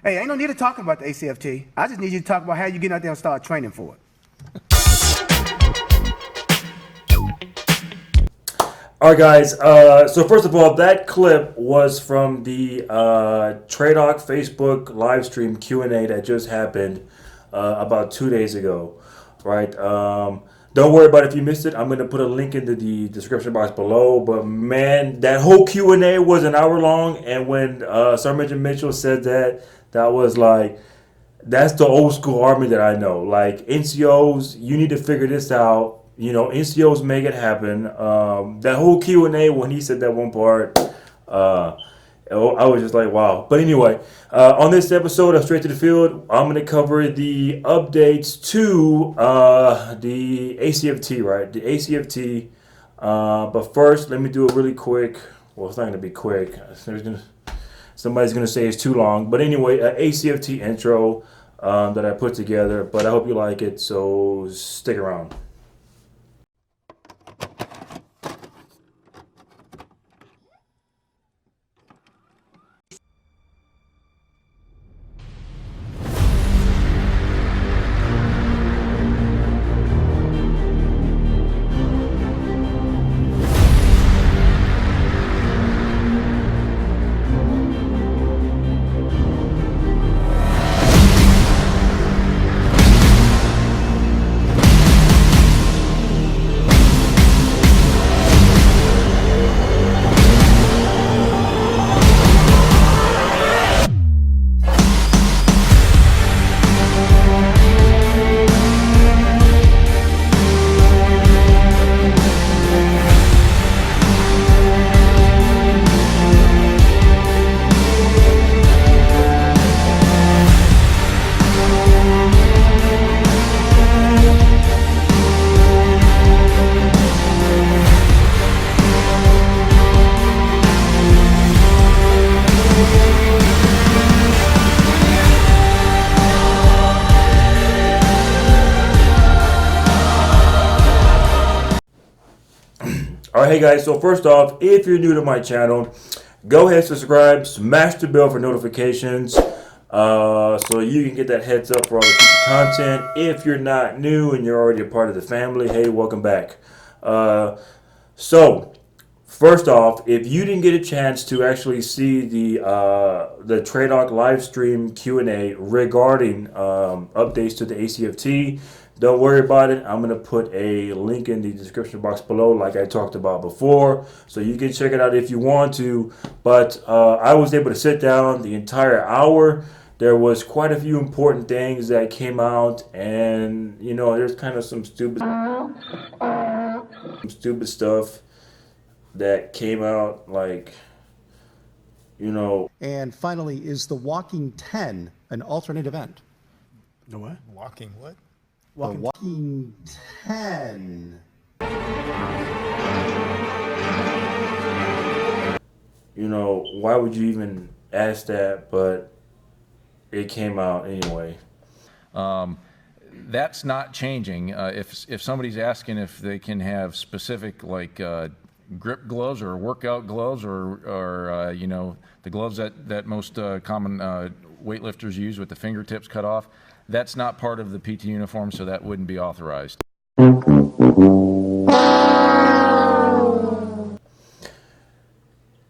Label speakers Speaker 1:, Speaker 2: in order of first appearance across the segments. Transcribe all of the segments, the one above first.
Speaker 1: Hey, ain't no need to talking about the ACFT. I just need you to talk about how you get out there and start training for it.
Speaker 2: All right, guys. So first of all, that clip was from the Tradoc Facebook live stream Q&A that just happened about 2 days ago, right? Don't worry about it if you missed it. I'm going to put a link into the description box below. But man, that whole Q&A was an hour long, and when Sergeant Mitchell said that, that was like, that's the old school Army that I know. Like, NCOs, you need to figure this out. You know, NCOs make it happen. That whole Q&A, when he said that one part, I was just like, wow. But anyway, on this episode of Straight to the Field, I'm going to cover the updates to the ACFT, right? The ACFT. But first, let me do a really quick, well, it's not going to be quick. Somebody's going to say it's too long. But anyway, ACFT intro that I put together. But I hope you like it, so stick around. All right, hey guys, so first off, if you're new to my channel, go ahead, subscribe, smash the bell for notifications so you can get that heads up for all the future content. If you're not new and you're already a part of the family, hey, welcome back. So first off, if you didn't get a chance to actually see the Tradoc live stream Q&A regarding updates to the ACFT, don't worry about it. I'm going to put a link in the description box below like I talked about before, so you can check it out if you want to. But I was able to sit down the entire hour. There was quite a few important things that came out, and you know, there's kind of some stupid stuff that came out, like, you know.
Speaker 3: And finally, is the Walking 10 an alternate event?
Speaker 1: The what?
Speaker 4: Walking what?
Speaker 3: The Walking 10.
Speaker 2: You know, why would you even ask that? But it came out anyway.
Speaker 5: That's not changing. If somebody's asking if they can have specific, like, grip gloves or workout gloves or you know, the gloves that most common weightlifters use with the fingertips cut off, that's not part of the PT uniform, so that wouldn't be authorized.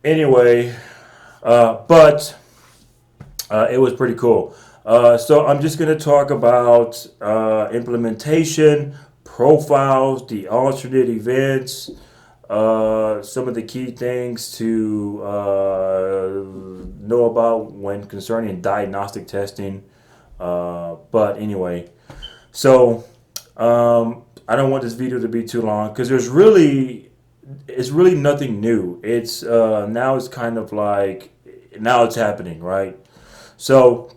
Speaker 2: Anyway, but it was pretty cool. So I'm just going to talk about implementation, profiles, the alternate events, some of the key things to know about when concerning diagnostic testing. But anyway, so I don't want this video to be too long because it's really nothing new. It's now it's kind of like, now it's happening, right? So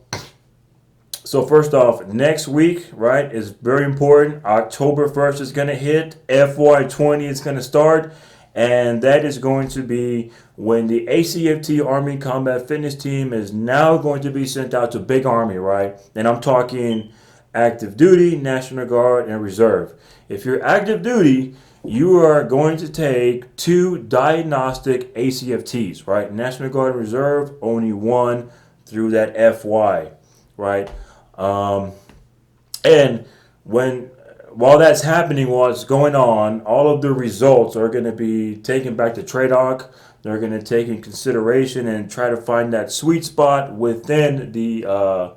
Speaker 2: first off, next week, right, is very important. October 1st is going to hit. FY20 is going to start. And that is going to be when the ACFT Army Combat Fitness Team is now going to be sent out to Big Army, right? And I'm talking active duty, National Guard, and Reserve. If you're active duty, you are going to take 2 diagnostic ACFTs, right? National Guard and Reserve, only 1 through that FY, right? And while that's happening, while it's going on, all of the results are going to be taken back to TRADOC. They're going to take in consideration and try to find that sweet spot within the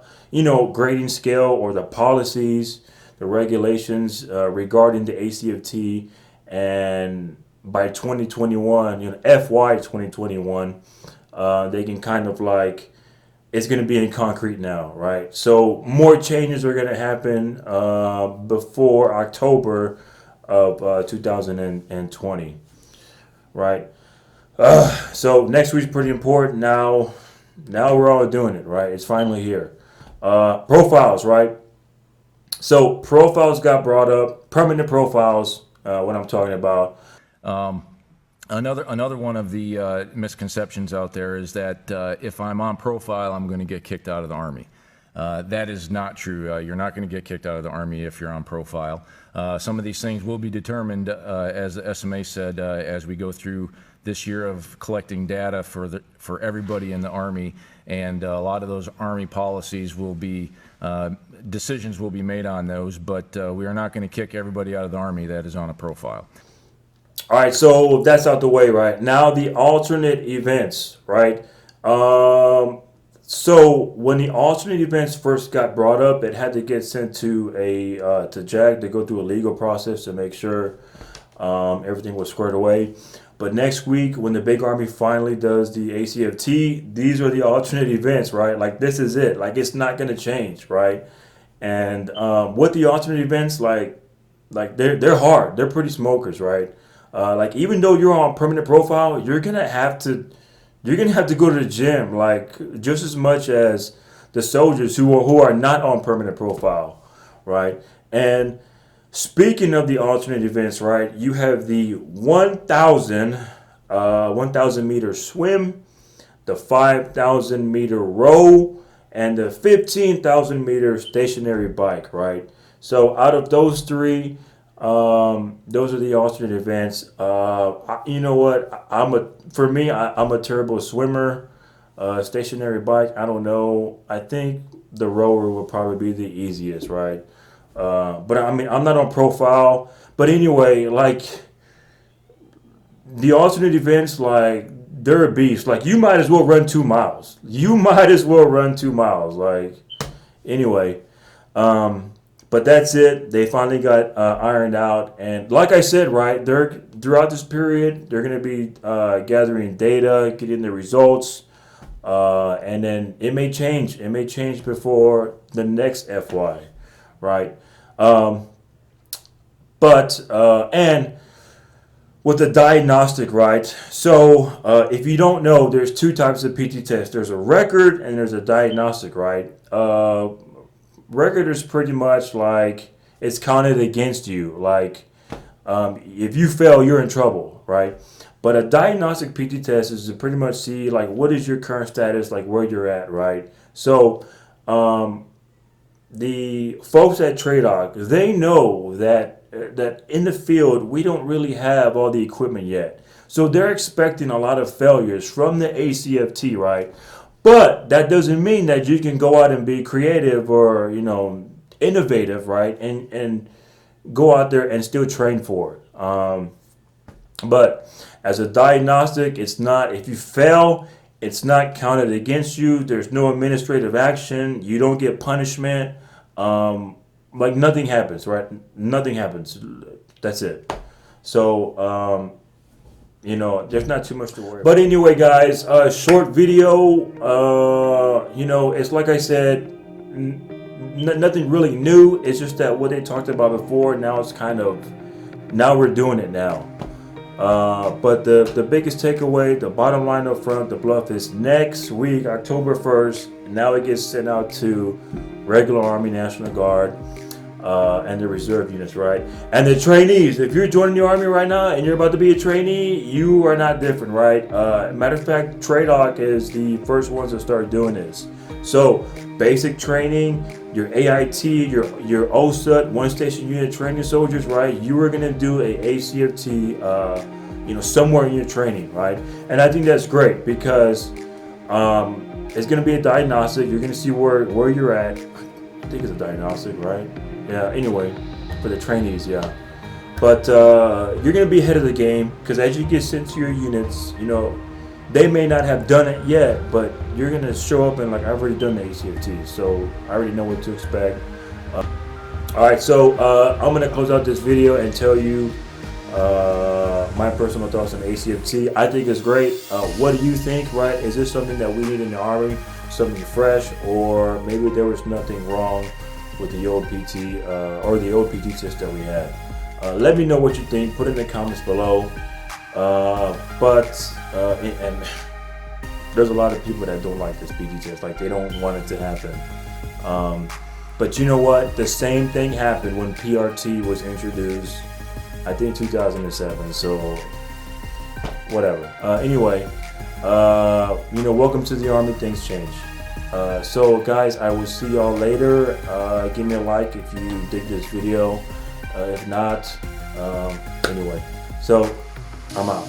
Speaker 2: grading scale or the policies, the regulations regarding the ACFT. And by 2021, FY 2021, they can kind of like, it's going to be in concrete now, right? So more changes are going to happen before October of 2020, right? So next week's pretty important. Now we're all doing it, right? It's finally here. Profiles, right? So profiles got brought up. Permanent profiles, what I'm talking about.
Speaker 5: Another one of the misconceptions out there is that if I'm on profile, I'm going to get kicked out of the Army. That is not true. You're not going to get kicked out of the Army if you're on profile. Some of these things will be determined, as the SMA said, as we go through this year of collecting data for everybody in the Army, and a lot of those Army policies will be decisions will be made on those. But we are not going to kick everybody out of the Army that is on a profile.
Speaker 2: All right, so that's out the way, right? Now the alternate events, right? So when the alternate events first got brought up, it had to get sent to to JAG to go through a legal process to make sure everything was squared away. But next week, when the big Army finally does the ACFT, these are the alternate events, right? Like, this is it. Like, it's not going to change, right? And with the alternate events, like they're hard. They're pretty smokers, right? Like, even though you're on permanent profile, you're gonna have to go to the gym, like, just as much as the soldiers who are not on permanent profile, right? And speaking of the alternate events, right, you have the 1,000 meter swim, the 5,000 meter row, and the 15,000 meter stationary bike, right? So out of those three, those are the alternate events. You know what? I'm a terrible swimmer. Stationary bike, I don't know. I think the rower will probably be the easiest, right? But I mean, I'm not on profile. But anyway, like, the alternate events, like, they're a beast. Like, you might as well run 2 miles. Like, anyway. But that's it. They finally got ironed out. And like I said, right, throughout this period, they're going to be gathering data, getting the results. And then it may change. It may change before the next FY, right? And with the diagnostic, right? So if you don't know, there's 2 types of PT tests. There's a record and there's a diagnostic, right? Record is pretty much like it's counted against you. Like, if you fail, you're in trouble, right? But a diagnostic PT test is to pretty much see, like, what is your current status, like, where you're at, right? So the folks at TRADOC, they know that in the field, we don't really have all the equipment yet. So they're expecting a lot of failures from the ACFT, right? But that doesn't mean that you can go out and be creative or, innovative, right? And go out there and still train for it. But as a diagnostic, it's not, if you fail, it's not counted against you. There's no administrative action. You don't get punishment. Like, nothing happens, right? Nothing happens. That's it. So, there's not too much to worry about. But anyway, guys, short video. It's like I said, nothing really new. It's just that what they talked about before, now we're doing it now. But the biggest takeaway, the bottom line up front, the bluff is next week, October 1st, now it gets sent out to regular Army National Guard. And the reserve units, right? And the trainees, if you're joining the Army right now and you're about to be a trainee, you are not different, right? Matter of fact, TRADOC is the first ones to start doing this. So, basic training, your AIT, your OSUT, one station unit training soldiers, right? You are going to do a ACFT, somewhere in your training, right? And I think that's great because it's going to be a diagnostic. You're going to see where you're at. I think it's a diagnostic, right? Yeah, anyway, for the trainees, yeah. But you're going to be ahead of the game, because as you get sent to your units, you know, they may not have done it yet, but you're going to show up and like, I've already done the ACFT, so I already know what to expect. All right, so I'm going to close out this video and tell you my personal thoughts on ACFT. I think it's great. What do you think, right? Is this something that we need in the Army, something fresh, or maybe there was nothing wrong with the old PT or the old PT test that we had? Let me know what you think. Put it in the comments below. And there's a lot of people that don't like this PT test. Like, they don't want it to happen. But you know what? The same thing happened when PRT was introduced, I think 2007. So whatever. Anyway, you know, welcome to the Army. Things change. So guys, I will see y'all later. Give me a like if you dig this video. If not, anyway. So I'm out.